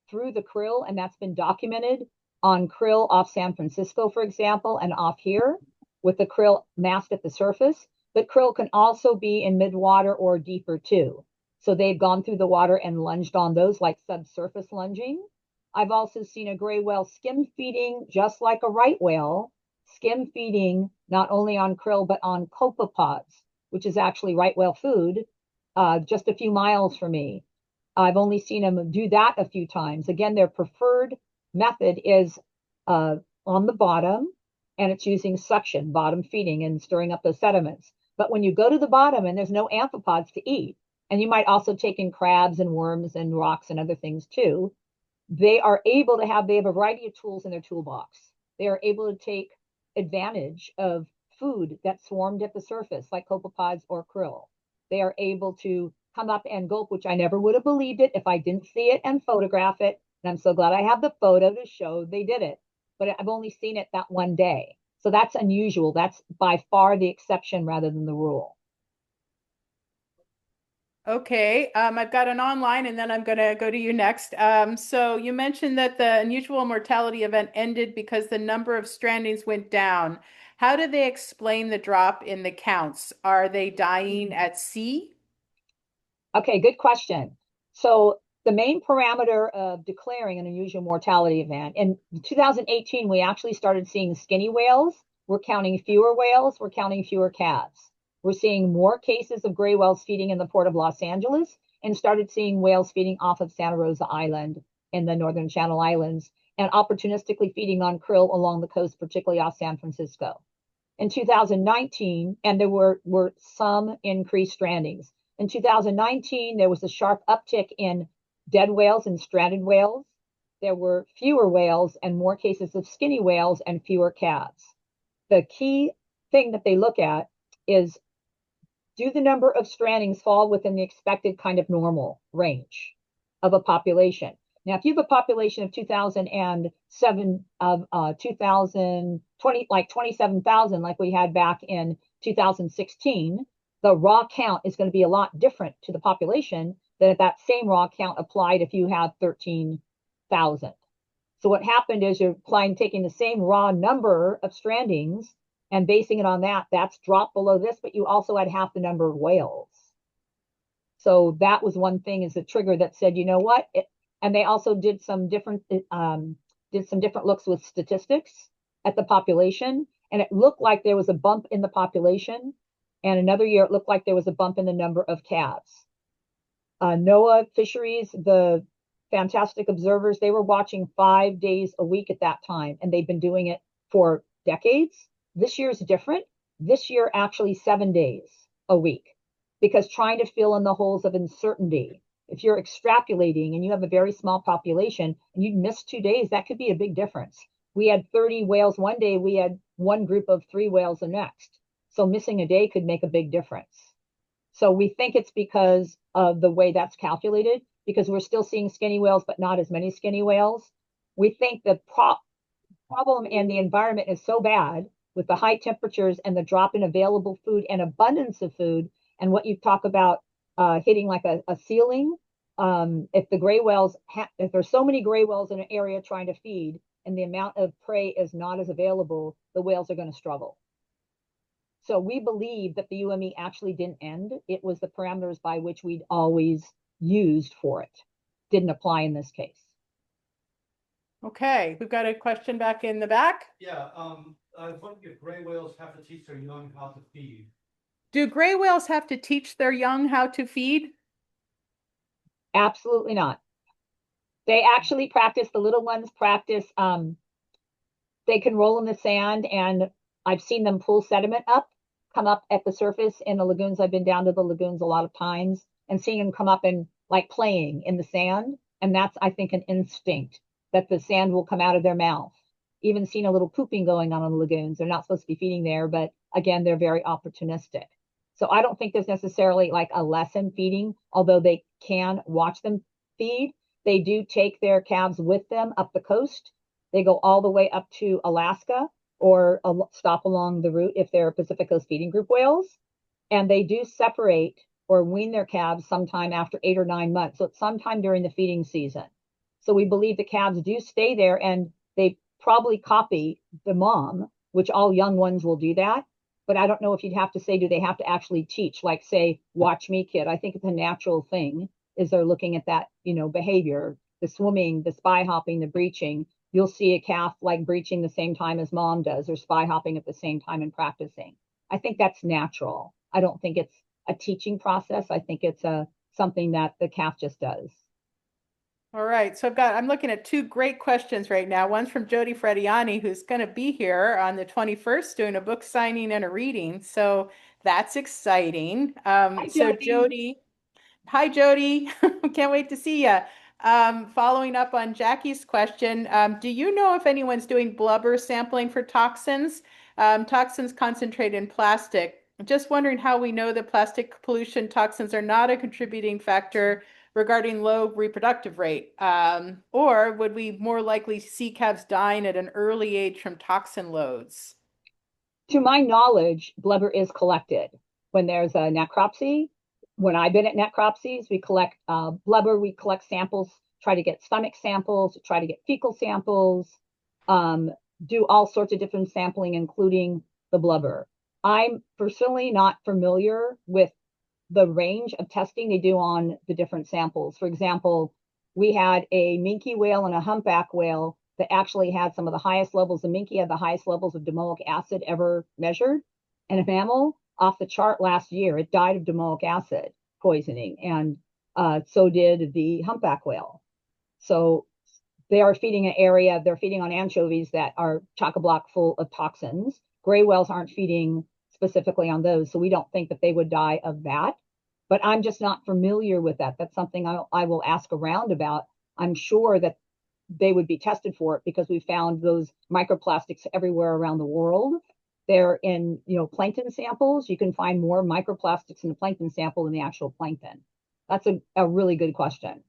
through the krill, and that's been documented on krill off San Francisco, for example, and off here with the krill masked at the surface. But krill can also be in midwater or deeper too. So they've gone through the water and lunged on those like subsurface lunging. I've also seen a gray whale skim feeding just like a right whale, skim feeding not only on krill but on copepods, which is actually right whale food, just a few miles from me. I've only seen them do that a few times. Again, their preferred method is on the bottom, and it's using suction, bottom feeding, and stirring up those sediments. But when you go to the bottom and there's no amphipods to eat, and you might also take in crabs and worms and rocks and other things too, they have a variety of tools in their toolbox. They are able to take advantage of food that swarmed at the surface, like copepods or krill. They are able to come up and gulp, which I never would have believed it if I didn't see it and photograph it. And I'm so glad I have the photo to show they did it. But I've only seen it that one day. So that's unusual. That's by far the exception rather than the rule. Okay, I've got an online and then I'm going to go to you next. So you mentioned that the unusual mortality event ended because the number of strandings went down. How do they explain the drop in the counts? Are they dying at sea? Okay, good question. So the main parameter of declaring an unusual mortality event, in 2018, we actually started seeing skinny whales. We're counting fewer whales. We're counting fewer calves. We're seeing more cases of gray whales feeding in the port of Los Angeles and started seeing whales feeding off of Santa Rosa Island in the Northern Channel Islands and opportunistically feeding on krill along the coast, particularly off San Francisco. In 2019, and there were some increased strandings. In 2019, there was a sharp uptick in dead whales and stranded whales. There were fewer whales and more cases of skinny whales and fewer calves. The key thing that they look at is, do the number of strandings fall within the expected kind of normal range of a population? Now, if you have a population of 2007 of 2020, like 27,000, like we had back in 2016, the raw count is going to be a lot different to the population than if that same raw count applied if you have 13,000. So what happened is you're taking the same raw number of strandings and basing it on that. That's dropped below this, but you also had half the number of whales. So that was one thing, is the trigger that said, you know what? And they also did some different looks with statistics at the population, and it looked like there was a bump in the population. And another year, it looked like there was a bump in the number of calves. NOAA Fisheries, the fantastic observers, they were watching 5 days a week at that time, and they've been doing it for decades. This year is different. This year, actually 7 days a week, because trying to fill in the holes of uncertainty. if you're extrapolating and you have a very small population and you miss 2 days, that could be a big difference. We had 30 whales one day, we had one group of 3 whales the next. So missing a day could make a big difference. So we think it's because of the way that's calculated, because we're still seeing skinny whales, but not as many skinny whales. We think the problem in the environment is so bad with the high temperatures and the drop in available food and abundance of food, and what you talk about hitting like a ceiling. If the gray whales, if there's so many gray whales in an area trying to feed, and the amount of prey is not as available, the whales are going to struggle. So we believe that the UME actually didn't end. It was the parameters by which we'd always used for it. Didn't apply in this case. Okay, we've got a question back in the back. Yeah, I was wondering if gray whales have to teach their young how to feed. Do gray whales have to teach their young how to feed? Absolutely not. They actually practice, the little ones practice, they can roll in the sand, and I've seen them pull sediment up, come up at the surface in the lagoons. I've been down to the lagoons a lot of times and seeing them come up and like playing in the sand. And that's, I think, an instinct that the sand will come out of their mouth. Even seen a little pooping going on in the lagoons. They're not supposed to be feeding there, but again, they're very opportunistic. So I don't think there's necessarily like a lesson feeding, although they can watch them feed. They do take their calves with them up the coast. They go all the way up to Alaska or stop along the route if they're Pacific Coast Feeding Group whales. And they do separate or wean their calves sometime after 8 or 9 months. So it's sometime during the feeding season. So we believe the calves do stay there, and they probably copy the mom, which all young ones will do that. But I don't know if you'd have to say, do they have to actually teach, like say, watch me, kid. I think it's a natural thing is they're looking at that, behavior, the swimming, the spy hopping, the breaching. You'll see a calf like breaching the same time as mom does, or spy hopping at the same time and practicing. I think that's natural. I don't think it's a teaching process. I think it's something that the calf just does. All right, so I'm looking at 2 great questions right now. One's from Jody Frediani, who's going to be here on the 21st doing a book signing and a reading. So that's exciting. Hi, Jody. Hi, Jody. Can't wait to see you. Following up on Jackie's question, do you know if anyone's doing blubber sampling for toxins? Toxins concentrate in plastic. Just wondering how we know that plastic pollution toxins are not a contributing factor regarding low reproductive rate. Or would we more likely see calves dying at an early age from toxin loads? To my knowledge, blubber is collected when there's a necropsy. When I've been at necropsies, we collect blubber, we collect samples, try to get stomach samples, try to get fecal samples, do all sorts of different sampling, including the blubber. I'm personally not familiar with the range of testing they do on the different samples. For example, we had a minke whale and a humpback whale that actually had some of the highest levels. The minke had the highest levels of domoic acid ever measured, and a mammal off the chart last year. It died of domoic acid poisoning, and so did the humpback whale. So they are feeding an area, they're feeding on anchovies that are chock-a-block full of toxins. Gray whales aren't feeding specifically on those, so we don't think that they would die of that. But I'm just not familiar with that. That's something I will ask around about. I'm sure that they would be tested for it because we found those microplastics everywhere around the world. They're in, plankton samples. You can find more microplastics in the plankton sample than the actual plankton. That's a really good question.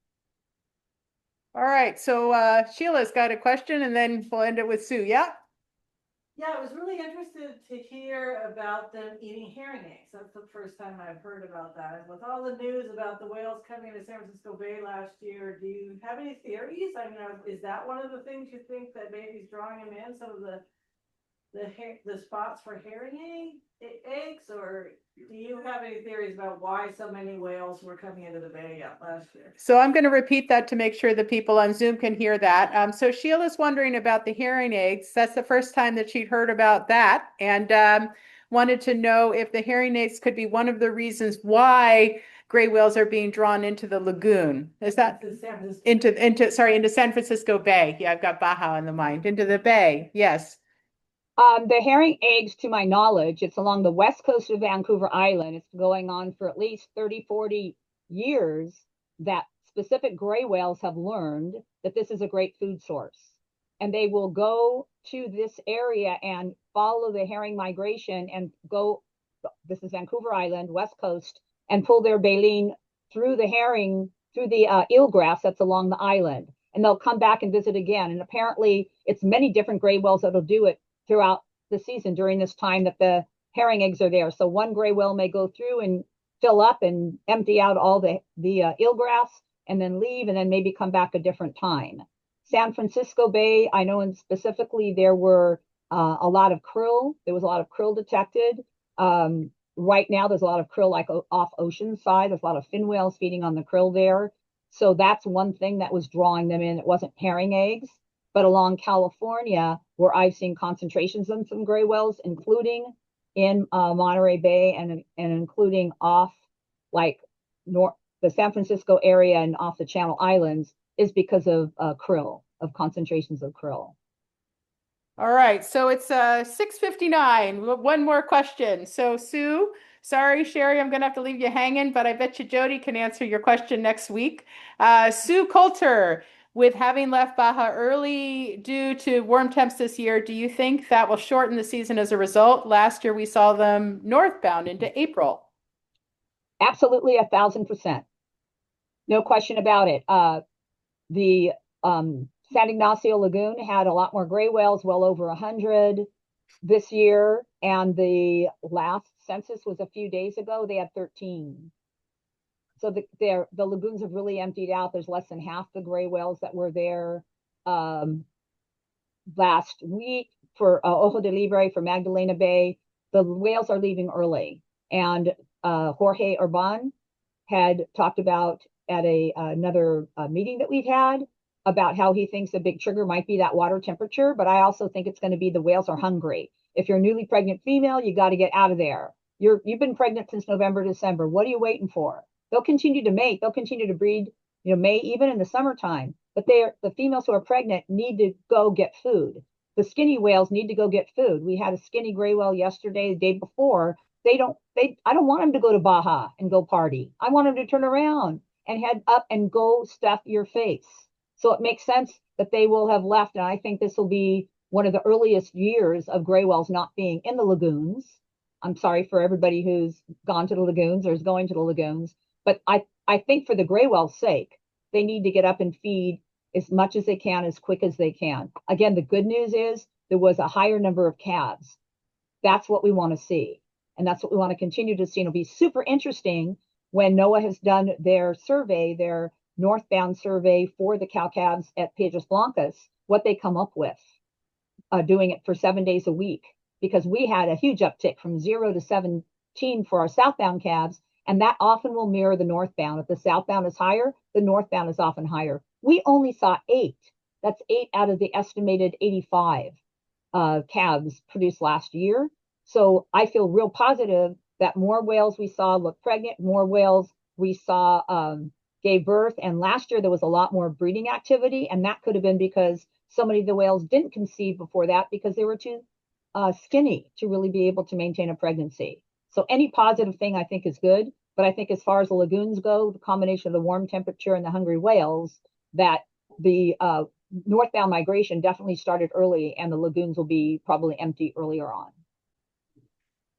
All right, so Sheila's got a question, and then we'll end it with Sue. Yeah? Yeah, I was really interested to hear about them eating herring eggs. That's the first time I've heard about that. And with all the news about the whales coming to San Francisco Bay last year, do you have any theories? I mean, is that one of the things you think that maybe is drawing them in? Some of the spots for herring eggs, or do you have any theories about why so many whales were coming into the bay last year? So I'm going to repeat that to make sure the people on Zoom can hear that. So Sheila's wondering about the herring eggs. That's the first time that she'd heard about that, and wanted to know if the herring eggs could be one of the reasons why gray whales are being drawn into the lagoon. Is that into San Francisco Bay? Yeah, I've got Baja in the mind. Into the bay, yes. The herring eggs, to my knowledge, it's along the west coast of Vancouver Island. It's going on for at least 30, 40 years that specific gray whales have learned that this is a great food source. And they will go to this area and follow the herring migration and go, this is Vancouver Island, West Coast, and pull their baleen through the herring, through the eelgrass that's along the island. And they'll come back and visit again. And apparently it's many different gray whales that'll do it throughout the season during this time that the herring eggs are there. So one gray whale may go through and fill up and empty out all the eelgrass and then leave and then maybe come back a different time. San Francisco Bay, I know, and specifically there were a lot of krill. There was a lot of krill detected. Right now, there's a lot of krill like off ocean side. There's a lot of fin whales feeding on the krill there. So that's one thing that was drawing them in. It wasn't herring eggs, but along California, where I've seen concentrations of some gray whales, including in Monterey Bay and including off like the San Francisco area and off the Channel Islands, is because of krill, of concentrations of krill. All right, so it's 6:59. One more question. So Sue, sorry, Sherry, I'm gonna have to leave you hanging, but I bet you Jody can answer your question next week. Sue Coulter, with having left Baja early due to warm temps this year, do you think that will shorten the season as a result? Last year we saw them northbound into April. Absolutely, 1,000%. No question about it. The San Ignacio Lagoon had a lot more gray whales, well over 100 this year. And the last census was a few days ago. They had 13. So the lagoons have really emptied out. There's less than half the gray whales that were there last week for Ojo de Libre, for Magdalena Bay. The whales are leaving early. And Jorge Urban had talked about at another meeting that we've had about how he thinks the big trigger might be that water temperature, but I also think it's going to be the whales are hungry. If you're a newly pregnant female, you got to get out of there. You've been pregnant since November, December. What are you waiting for? They'll continue to mate. They'll continue to breed, May, even in the summertime. But the females who are pregnant need to go get food. The skinny whales need to go get food. We had a skinny gray whale yesterday, the day before. I don't want them to go to Baja and go party. I want them to turn around and head up and go stuff your face. So it makes sense that they will have left. And I think this will be one of the earliest years of gray whales not being in the lagoons. I'm sorry for everybody who's gone to the lagoons or is going to the lagoons. But I think for the gray whale's sake, they need to get up and feed as much as they can, as quick as they can. Again, the good news is there was a higher number of calves. That's what we want to see. And that's what we want to continue to see. And it'll be super interesting when NOAA has done their survey, their northbound survey for the cow calves at Piedras Blancas, what they come up with, doing it for 7 days a week, because we had a huge uptick from 0 to 17 for our southbound calves, and that often will mirror the northbound. If the southbound is higher, the northbound is often higher. We only saw 8. That's 8 out of the estimated 85 calves produced last year. So I feel real positive that more whales we saw look pregnant, more whales we saw gave birth. And last year there was a lot more breeding activity, and that could have been because so many of the whales didn't conceive before that because they were too skinny to really be able to maintain a pregnancy. So any positive thing I think is good. But I think as far as the lagoons go, the combination of the warm temperature and the hungry whales, that the northbound migration definitely started early, and the lagoons will be probably empty earlier on.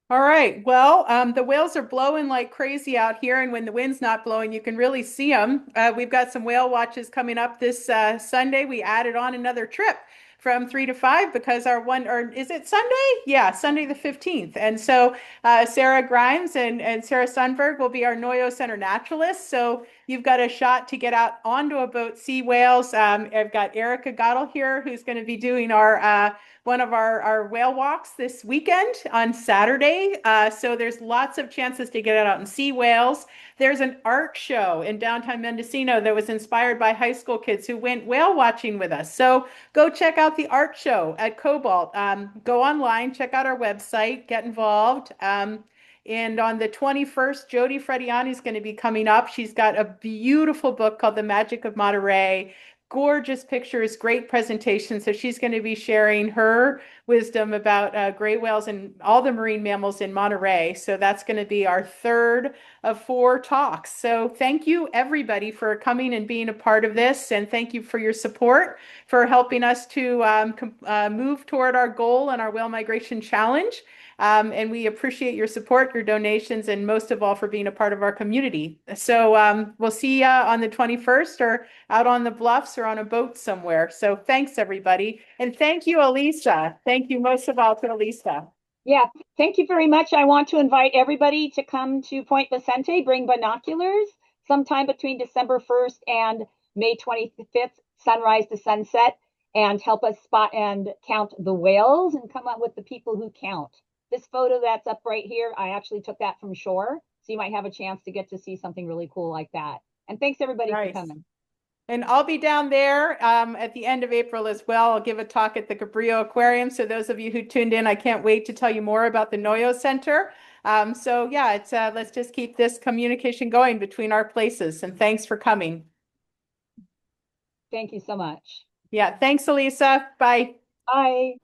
All right. Well, the whales are blowing like crazy out here, and when the wind's not blowing, you can really see them. We've got some whale watches coming up this Sunday. We added on another trip from 3 to 5 because or is it Sunday? Yeah, Sunday the 15th. And so Sarah Grimes and Sarah Sundberg will be our Noyo Center naturalists. So you've got a shot to get out onto a boat, see whales. I've got Erica Gottel here, who's going to be doing our one of our whale walks this weekend on Saturday. So there's lots of chances to get out and see whales. There's an art show in downtown Mendocino that was inspired by high school kids who went whale watching with us. So go check out the art show at Cobalt. Go online, check out our website, get involved. And on the 21st, Jody Frediani is going to be coming up. She's got a beautiful book called The Magic of Monterey. gorgeous pictures, great presentation. So she's going to be sharing her wisdom about gray whales and all the marine mammals in Monterey. So that's going to be our third of 4 talks. So thank you everybody for coming and being a part of this. And thank you for your support, for helping us to move toward our goal and our whale migration challenge. And we appreciate your support, your donations, and most of all for being a part of our community. So we'll see you on the 21st or out on the bluffs or on a boat somewhere. So thanks, everybody. And thank you, Alisa. Thank you most of all to Alisa. Yeah, thank you very much. I want to invite everybody to come to Point Vicente, bring binoculars sometime between December 1st and May 25th, sunrise to sunset, and help us spot and count the whales and come up with the people who count. This photo that's up right here, I actually took that from shore. So you might have a chance to get to see something really cool like that. And thanks everybody for coming. And I'll be down there at the end of April as well. I'll give a talk at the Cabrillo Aquarium. So those of you who tuned in, I can't wait to tell you more about the Noyo Center. So yeah, it's let's just keep this communication going between our places. And thanks for coming. Thank you so much. Yeah, thanks, Alisa. Bye. Bye.